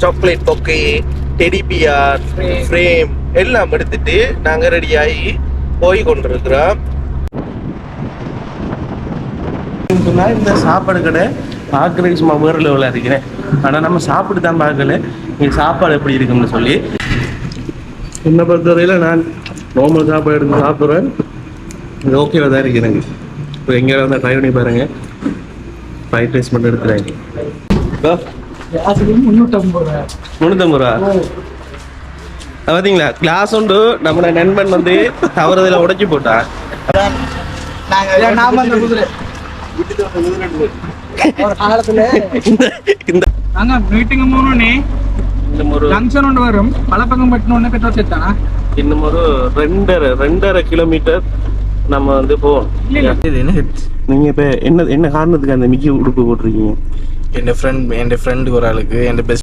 Chocolate bouquet, teddy bear, frame எல்லாம் எடுத்துட்டு நாங்க ரெடியாகி போய் கொண்டிருக்கிறோம். இந்த சாப்பாடு கடை பார்க்குறதுக்கு சும்மா வேறு லெவலில் இருக்கிறேன். ஆனால் நம்ம சாப்பிட்டு தான் பார்க்கல நீங்கள் சாப்பாடு எப்படி இருக்குன்னு சொல்லி. என்னை பொறுத்தவரையில் நான் நார்மல் சாப்பாடு எடுத்து சாப்பிட்றேன். இது ஓகேவா தான் இருக்கு எனக்கு. இப்போ எங்கேயாவது வந்து ட்ரை பண்ணி பாருங்கள். ஃப்ரைட் ரைஸ் மட்டும் எடுத்துறாங்க. 350 ரூபா பார்த்தீங்களா? கிளாஸ் உண்டு நம்மளோட நண்பன் வந்து தவறுதல உடைச்சி போட்டான். இன்னும் ஒரு 2.5 கிலோமீட்டர் நம்ம வந்து போவோம். நீங்க இப்ப என்ன காரணத்துக்கு அந்த மிக்கி உடுப்பு போட்டிருக்கீங்க? என் ஃப்ரெண்ட் ஒரு ஆளுக்கு என் பெஸ்ட்